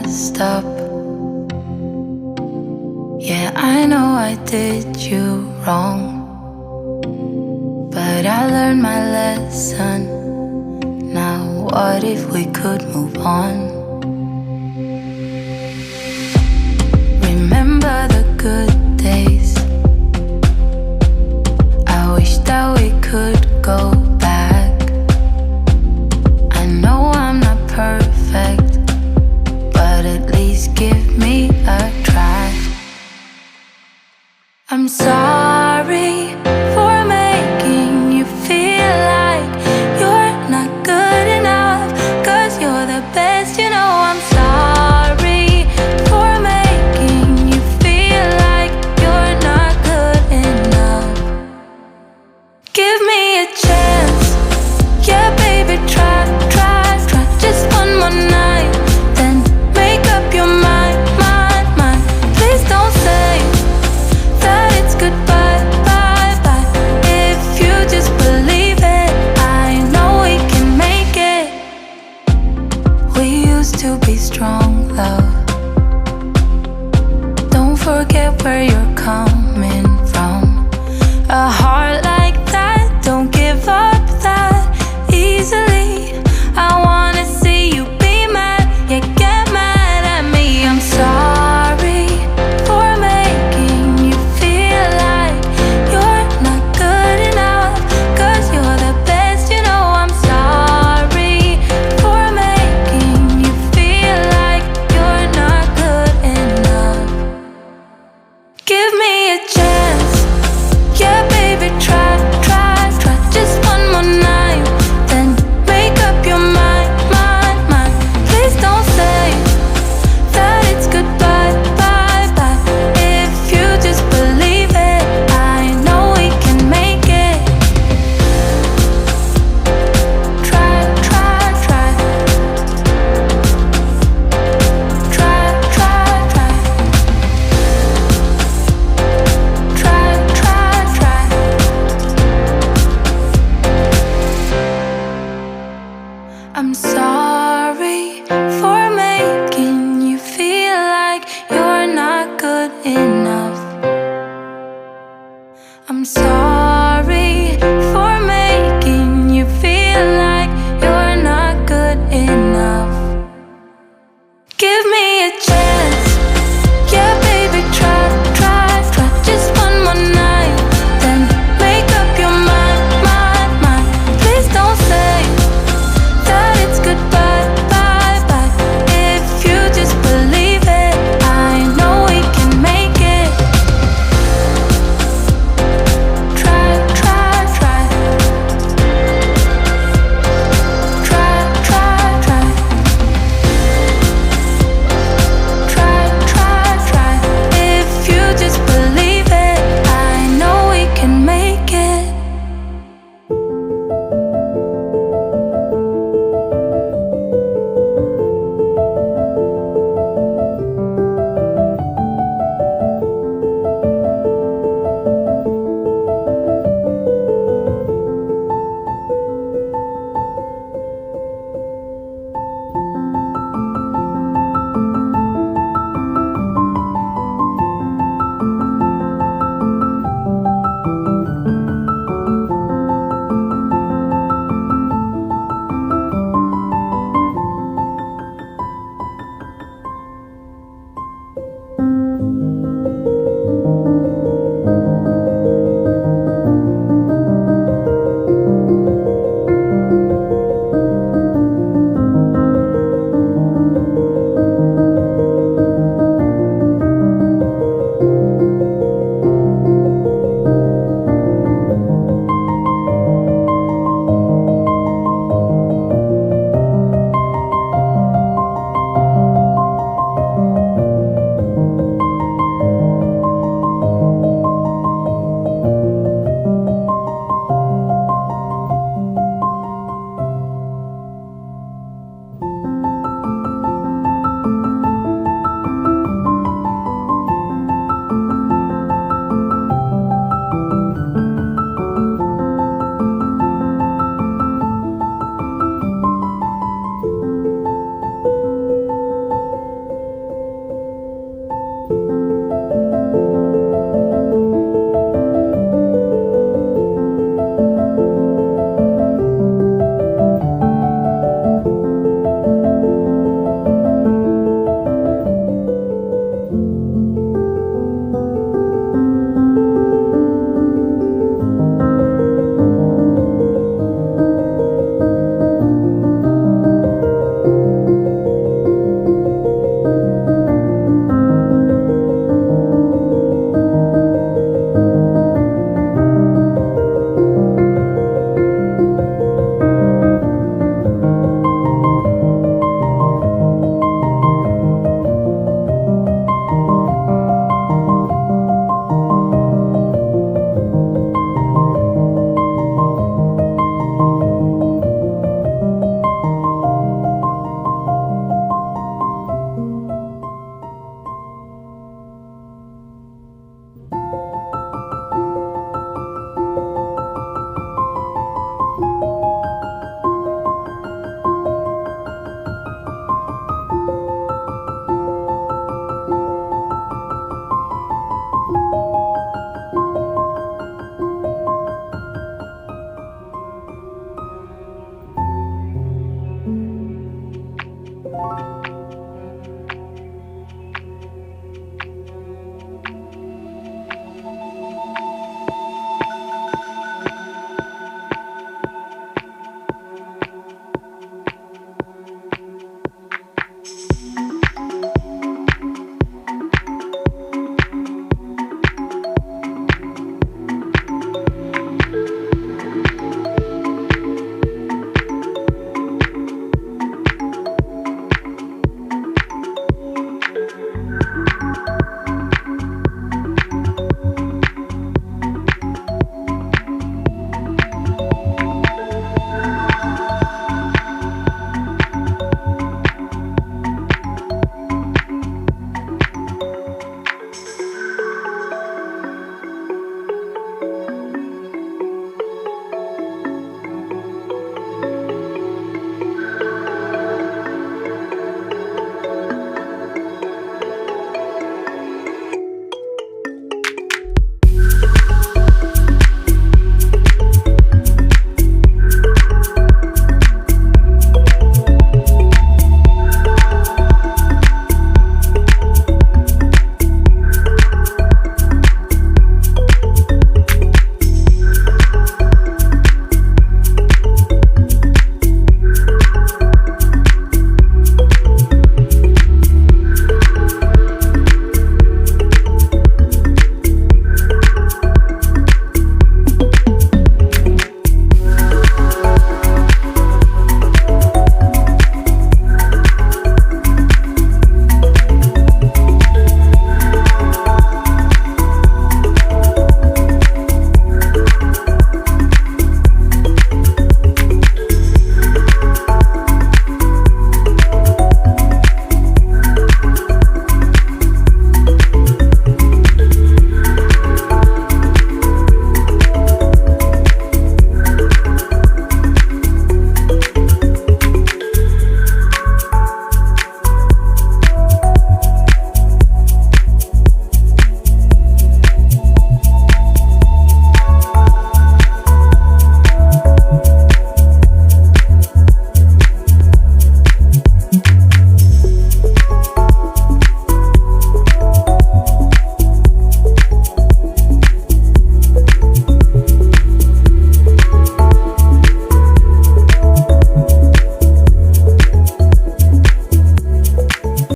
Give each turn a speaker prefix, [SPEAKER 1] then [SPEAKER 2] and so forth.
[SPEAKER 1] messed up. Yeah, I know I did you wrong, but I learned my lesson. Now what if we could move on? Remember the good days. I wish that we could go back. I know I'm not perfect, but at least give me a try. I'm sorry for making you feel like you're not good enough, 'cause you're the best, you know. I'm sorry for making you feel like you're not good enough. Give me a chance, yeah baby, try, try, try. Just one more night, then make up your mind, mind, mind. Please don't say that it's goodbye, bye, bye. If you just believe it, I know we can make it. We used to be strong, love. Don't forget where you're coming from. A heart like that don't give up that easily. I wanna see you be mad, yeah, get mad at me. I'm sorry for making you feel like you're not good enough, 'cause you're the best, you know. I'm sorry for making you feel like you're not good enough. Give me a chance, yeah baby, try, try, try. Just one more night, then make up your mind, mind, mind. Please don't say that it's goodbye, bye, bye. If you just believe it, I know we can make it. Try, try, try. Try, try, try. Try, try, try. I'm sorry